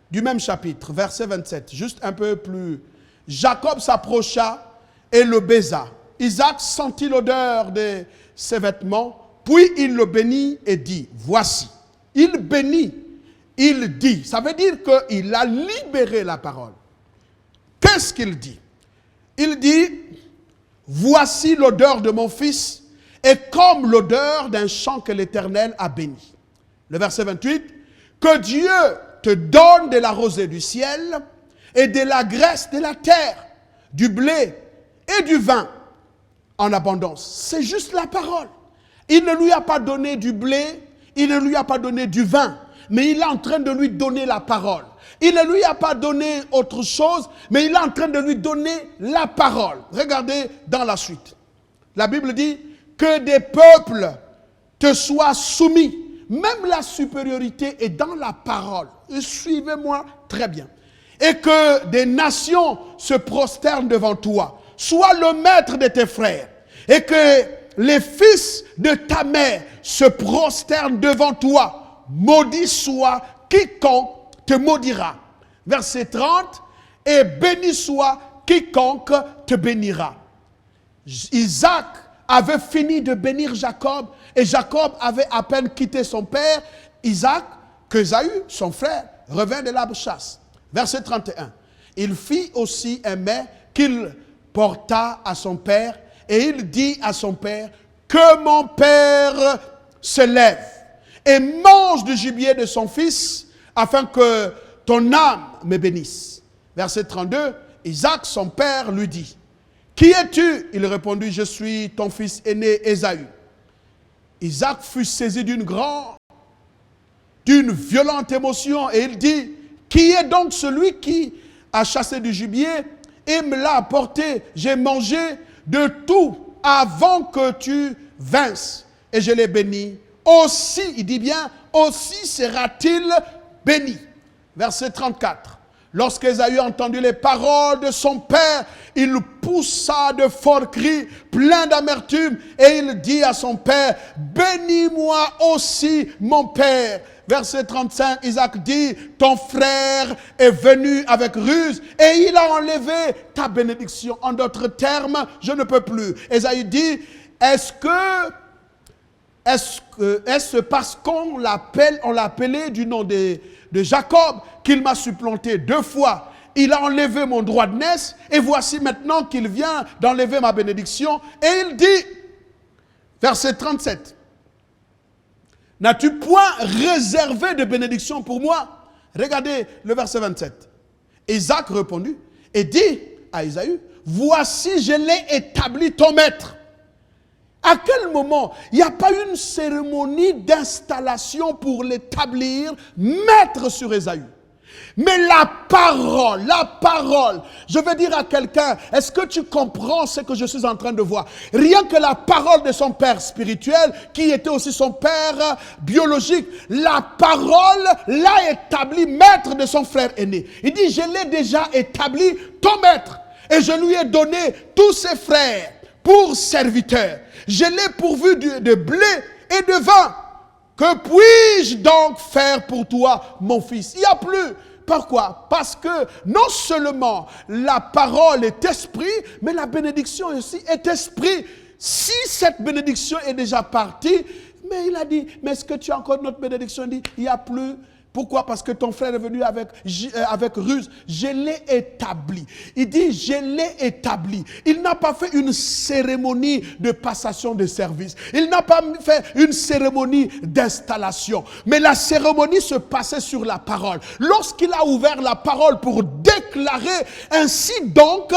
du même chapitre, verset 27, juste un peu plus. Jacob s'approcha et le baisa. Isaac sentit l'odeur de ses vêtements, puis il le bénit et dit, voici. Il bénit, il dit. Ça veut dire qu'il a libéré la parole. Qu'est-ce qu'il dit? Il dit, voici l'odeur de mon fils, est comme l'odeur d'un champ que l'Éternel a béni. Le verset 28, que Dieu te donne de la rosée du ciel et de la graisse de la terre, du blé et du vin en abondance. C'est juste la parole. Il ne lui a pas donné du blé, il ne lui a pas donné du vin, mais il est en train de lui donner la parole. Il ne lui a pas donné autre chose, mais il est en train de lui donner la parole. Regardez dans la suite. La Bible dit que des peuples te soient soumis. Même la supériorité est dans la parole. Et suivez-moi très bien. Et que des nations se prosternent devant toi. Sois le maître de tes frères. Et que les fils de ta mère se prosternent devant toi. Maudit soit quiconque te maudira. Verset 30. Et béni soit quiconque te bénira. Isaac avait fini de bénir Jacob. Et Jacob avait à peine quitté son père, Isaac, que Ésaü, son frère, revint de la chasse. Verset 31. Il fit aussi un mets qu'il porta à son père, et il dit à son père, que mon père se lève et mange du gibier de son fils, afin que ton âme me bénisse. Verset 32. Isaac, son père, lui dit, qui es-tu? Il répondit, je suis ton fils aîné Ésaü. Isaac fut saisi d'une violente émotion et il dit, qui est donc celui qui a chassé du gibier et me l'a apporté? J'ai mangé de tout avant que tu vinsses et je l'ai béni. Aussi, il dit bien, aussi sera-t-il béni. Verset 34. Lorsqu'Ésaü a entendu les paroles de son père, il poussa de forts cris, plein d'amertume, et il dit à son père, bénis-moi aussi, mon père. Verset 35, Isaac dit, ton frère est venu avec ruse et il a enlevé ta bénédiction. En d'autres termes, je ne peux plus. Ésaü dit, est-ce parce qu'on l'a appelé du nom de Jacob qu'il m'a supplanté 2 fois? Il a enlevé mon droit de naissance et voici maintenant qu'il vient d'enlever ma bénédiction. Et il dit, verset 37, n'as-tu point réservé de bénédiction pour moi? Regardez le verset 27. Isaac répondit et dit à Ésaü, voici je l'ai établi ton maître. À quel moment? Il n'y a pas eu une cérémonie d'installation pour l'établir maître sur Ésaü. Mais la parole, je veux dire à quelqu'un, est-ce que tu comprends ce que je suis en train de voir? Rien que la parole de son père spirituel, qui était aussi son père biologique, la parole l'a établi maître de son frère aîné. Il dit, je l'ai déjà établi ton maître, et je lui ai donné tous ses frères pour serviteurs. Je l'ai pourvu de blé et de vin. Que puis-je donc faire pour toi, mon fils? Il n'y a plus. Pourquoi? Parce que non seulement la parole est esprit, mais la bénédiction aussi est esprit. Si cette bénédiction est déjà partie, mais il a dit, mais est-ce que tu as encore notre bénédiction? Il dit, il n'y a plus. Pourquoi? Parce que ton frère est venu avec ruse. Je l'ai établi. Il dit, je l'ai établi. Il n'a pas fait une cérémonie de passation de service. Il n'a pas fait une cérémonie d'installation. Mais la cérémonie se passait sur la parole. Lorsqu'il a ouvert la parole pour déclarer, ainsi donc,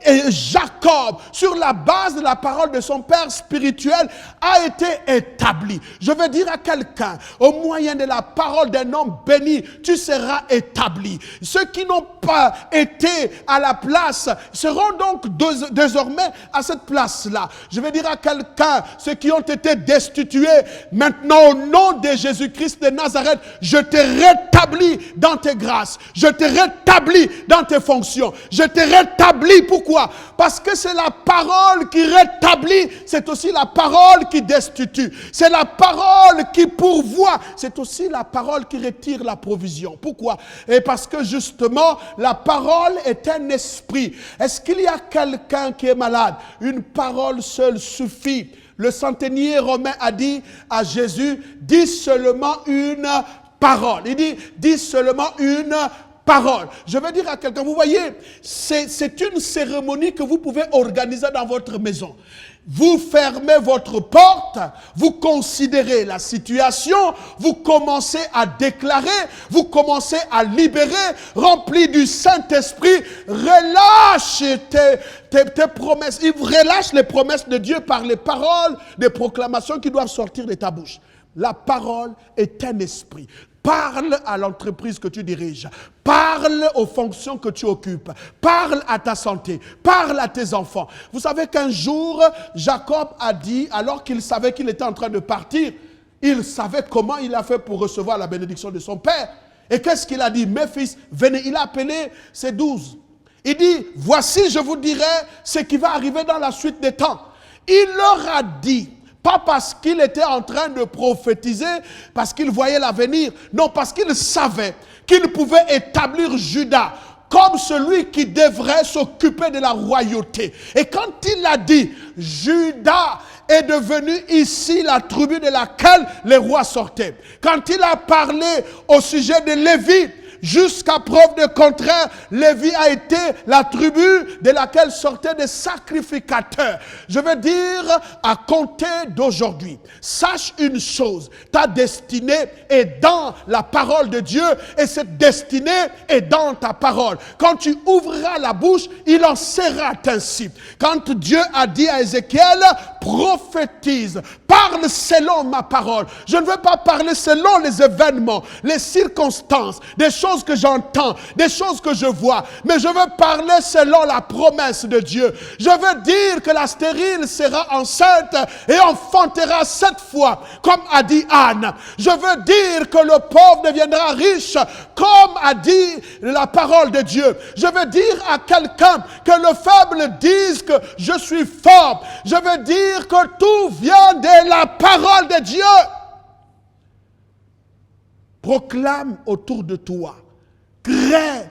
et Jacob, sur la base de la parole de son père spirituel, a été établi. Je veux dire à quelqu'un, au moyen de la parole d'un homme béni, tu seras établi. Ceux qui n'ont pas été à la place seront donc désormais à cette place-là. Je veux dire à quelqu'un, ceux qui ont été destitués, maintenant au nom de Jésus-Christ de Nazareth, je te rétablis dans tes grâces. Je te rétablis dans tes fonctions. Je te rétablis. Pourquoi? Parce que c'est la parole qui rétablit, c'est aussi la parole qui destitue, c'est la parole qui pourvoit, c'est aussi la parole qui retire la provision. Pourquoi? Et parce que justement, la parole est un esprit. Est-ce qu'il y a quelqu'un qui est malade? Une parole seule suffit. Le centenier romain a dit à Jésus, dis seulement une parole. Il dit, dis seulement une parole. Je veux dire à quelqu'un, vous voyez, c'est une cérémonie que vous pouvez organiser dans votre maison. Vous fermez votre porte, vous considérez la situation, vous commencez à déclarer, vous commencez à libérer, rempli du Saint-Esprit, relâche tes promesses. Il relâche les promesses de Dieu par les paroles des proclamations qui doivent sortir de ta bouche. La parole est un esprit. Parle à l'entreprise que tu diriges. Parle aux fonctions que tu occupes. Parle à ta santé. Parle à tes enfants. Vous savez qu'un jour, Jacob a dit, alors qu'il savait qu'il était en train de partir, il savait comment il a fait pour recevoir la bénédiction de son père. Et qu'est-ce qu'il a dit? Mes fils, venez. Il a appelé ses 12. Il dit, voici, je vous dirai ce qui va arriver dans la suite des temps. Il leur a dit, pas parce qu'il était en train de prophétiser, parce qu'il voyait l'avenir. Non, parce qu'il savait qu'il pouvait établir Juda comme celui qui devrait s'occuper de la royauté. Et quand il a dit, Juda est devenu ici la tribu de laquelle les rois sortaient. Quand il a parlé au sujet de Lévi, jusqu'à preuve de contraire, Lévi a été la tribu de laquelle sortaient des sacrificateurs. Je veux dire, à compter d'aujourd'hui, sache une chose, ta destinée est dans la parole de Dieu et cette destinée est dans ta parole. Quand tu ouvriras la bouche, il en sera ainsi. Quand Dieu a dit à Ézéchiel, prophétise, parle selon ma parole. Je ne veux pas parler selon les événements, les circonstances, des choses que j'entends, des choses que je vois, mais je veux parler selon la promesse de Dieu. Je veux dire que la stérile sera enceinte et enfantera 7 fois, comme a dit Anne. Je veux dire que le pauvre deviendra riche, comme a dit la parole de Dieu. Je veux dire à quelqu'un que le faible dise que je suis fort. Je veux dire que tout vient de la parole de Dieu. Proclame autour de toi. Crée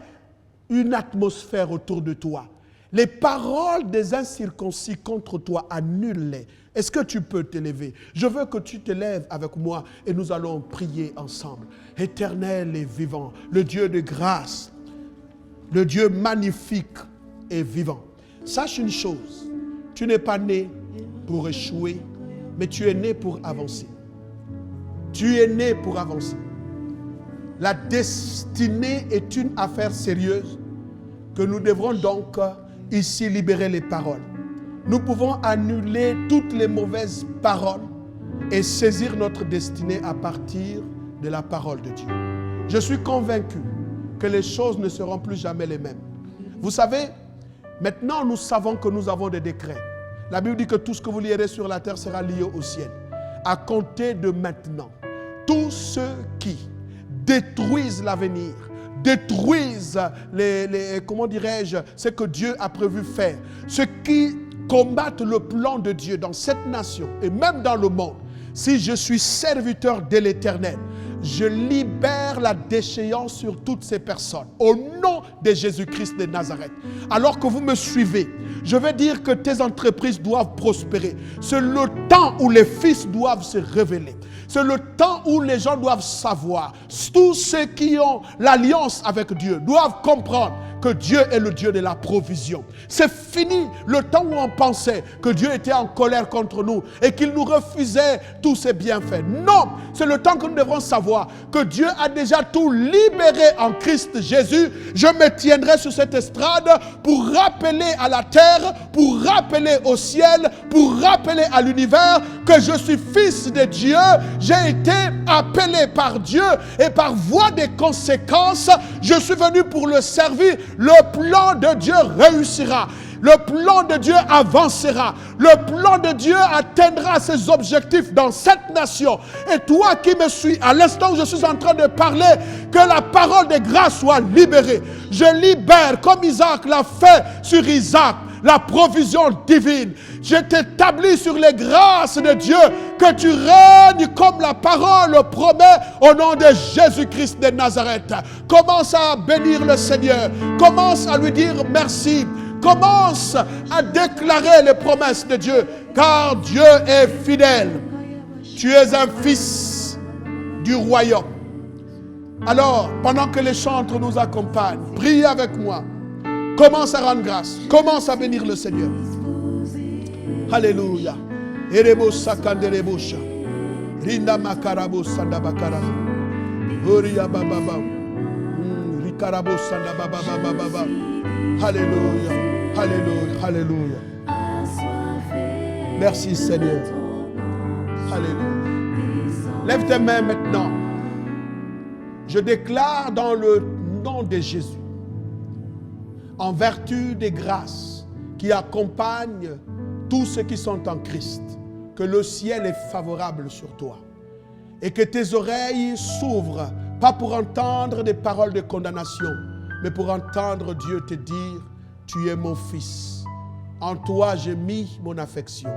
une atmosphère autour de toi. Les paroles des incirconcis contre toi, annule-les. Est-ce que tu peux t'élever? Je veux que tu te lèves avec moi et nous allons prier ensemble. Éternel et vivant, le Dieu de grâce, le Dieu magnifique et vivant. Sache une chose, tu n'es pas né pour échouer, mais tu es né pour avancer. Tu es né pour avancer. La destinée est une affaire sérieuse que nous devrons donc ici libérer les paroles. Nous pouvons annuler toutes les mauvaises paroles et saisir notre destinée à partir de la parole de Dieu. Je suis convaincu que les choses ne seront plus jamais les mêmes. Vous savez, maintenant nous savons que nous avons des décrets. La Bible dit que tout ce que vous lierez sur la terre sera lié au ciel. À compter de maintenant, tous ceux qui détruisent l'avenir, détruisent comment dirais-je, ce que Dieu a prévu faire, ceux qui combattent le plan de Dieu dans cette nation et même dans le monde, si je suis serviteur de l'Éternel, je libère la déchéance sur toutes ces personnes au nom de Jésus-Christ de Nazareth. Alors que vous me suivez, je veux dire que tes entreprises doivent prospérer. C'est le temps où les fils doivent se révéler. C'est le temps où les gens doivent savoir. Tous ceux qui ont l'alliance avec Dieu doivent comprendre que Dieu est le Dieu de la provision. C'est fini le temps où on pensait que Dieu était en colère contre nous et qu'il nous refusait tous ses bienfaits. Non, c'est le temps que nous devrons savoir que Dieu a déjà tout libéré en Christ Jésus. Je me tiendrai sur cette estrade pour rappeler à la terre, pour rappeler au ciel, pour rappeler à l'univers que je suis fils de Dieu. J'ai été appelé par Dieu et par voie des conséquences, je suis venu pour le servir. Le plan de Dieu réussira. Le plan de Dieu avancera. Le plan de Dieu atteindra ses objectifs dans cette nation. Et toi qui me suis, à l'instant où je suis en train de parler, que la parole de grâce soit libérée. Je libère, comme Isaac l'a fait sur Isaac, la provision divine. Je t'établis sur les grâces de Dieu, que tu règnes comme la parole le promet au nom de Jésus-Christ de Nazareth. Commence à bénir le Seigneur. Commence à lui dire merci. Commence à déclarer les promesses de Dieu, car Dieu est fidèle. Tu es un fils du royaume. Alors, pendant que les chantres nous accompagnent, prie avec moi. Commence à rendre grâce. Commence à bénir le Seigneur. Alléluia. Erebo sakanderebosha. Rinda makarabo sandabakara. Oria bababa. Rikarabo sandabababa. Alléluia. Alléluia. Alléluia. Merci Seigneur. Alléluia. Lève tes mains maintenant. Je déclare dans le nom de Jésus, en vertu des grâces qui accompagnent tous ceux qui sont en Christ, que le ciel est favorable sur toi et que tes oreilles s'ouvrent, pas pour entendre des paroles de condamnation, mais pour entendre Dieu te dire, tu es mon fils, en toi j'ai mis mon affection.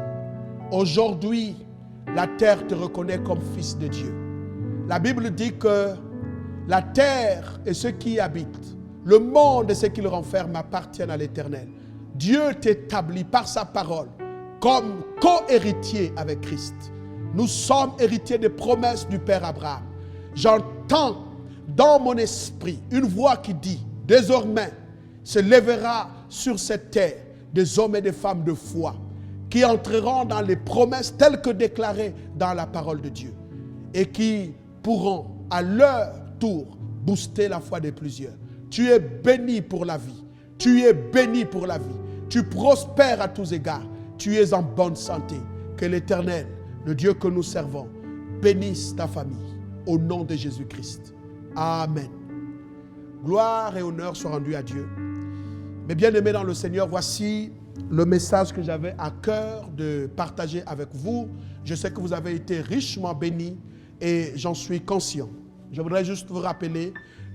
Aujourd'hui, la terre te reconnaît comme fils de Dieu. La Bible dit que la terre et ceux qui y habitent, le monde et ce qui le renferme appartiennent à l'Éternel. Dieu t'établit par sa parole comme co-héritier avec Christ. Nous sommes héritiers des promesses du Père Abraham. J'entends dans mon esprit une voix qui dit, désormais se lèvera sur cette terre des hommes et des femmes de foi qui entreront dans les promesses telles que déclarées dans la parole de Dieu et qui pourront à leur tour booster la foi de plusieurs. Tu es béni pour la vie. Tu es béni pour la vie. Tu prospères à tous égards. Tu es en bonne santé. que l'Éternel, le Dieu que nous servons, bénisse ta famille au nom de Jésus-Christ. Amen. Gloire et honneur soient rendus à Dieu. Mes bien-aimés dans le Seigneur, voici le message que j'avais à cœur de partager avec vous. Je sais que vous avez été richement bénis et j'en suis conscient. Je voudrais juste vous rappeler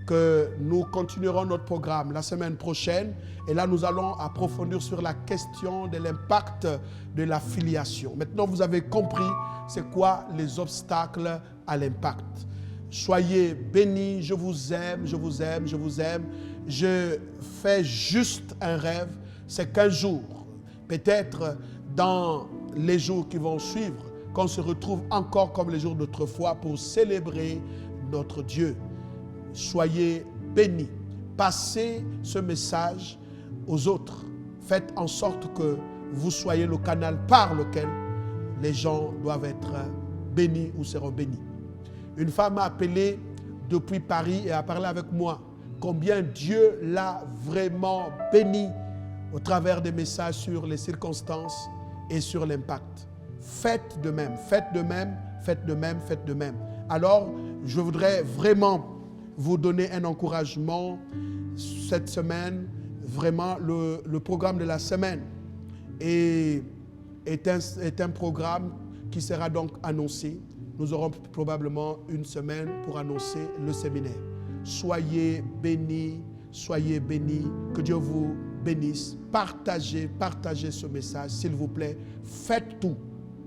que nous continuerons notre programme la semaine prochaine et là nous allons approfondir sur la question de l'impact de la filiation. Maintenant vous avez compris c'est quoi les obstacles à l'impact. Soyez bénis, je vous aime, je vous aime, je vous aime. Je fais juste un rêve, c'est qu'un jour, peut-être dans les jours qui vont suivre, qu'on se retrouve encore comme les jours d'autrefois pour célébrer notre Dieu. Soyez bénis. Passez ce message aux autres. Faites en sorte que vous soyez le canal par lequel les gens doivent être bénis ou seront bénis. Une femme m'a appelé depuis Paris et a parlé avec moi combien Dieu l'a vraiment béni au travers des messages sur les circonstances et sur l'impact. Faites de même, faites de même, faites de même, faites de même. Alors, je voudrais vraiment vous donner un encouragement cette semaine. Vraiment, le programme de la semaine est un programme qui sera donc annoncé. Nous aurons probablement une semaine pour annoncer le séminaire. Soyez bénis, que Dieu vous bénisse. Partagez ce message, s'il vous plaît. Faites tout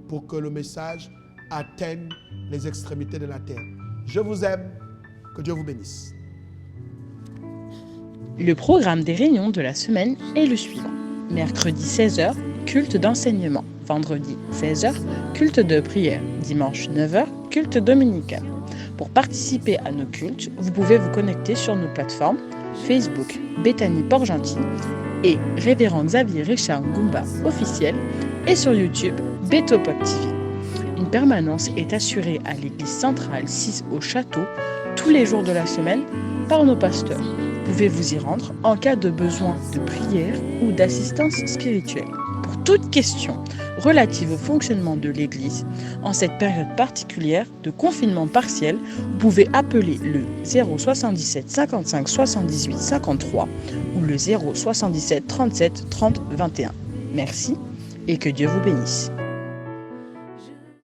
pour que le message atteigne les extrémités de la terre. Je vous aime, que Dieu vous bénisse. Le programme des réunions de la semaine est le suivant. Mercredi 16h, culte d'enseignement. Vendredi 16h, culte de prière. Dimanche 9h, culte dominical. Pour participer à nos cultes, vous pouvez vous connecter sur nos plateformes Facebook, Bethany Port-Gentil et Révérend Xavier Richard Goumba officiel et sur YouTube, Betopop TV. Une permanence est assurée à l'église centrale 6 au Château tous les jours de la semaine par nos pasteurs. Vous pouvez vous y rendre en cas de besoin de prière ou d'assistance spirituelle. Pour toute question relative au fonctionnement de l'Église, en cette période particulière de confinement partiel, vous pouvez appeler le 077 55 78 53 ou le 077 37 30 21. Merci et que Dieu vous bénisse.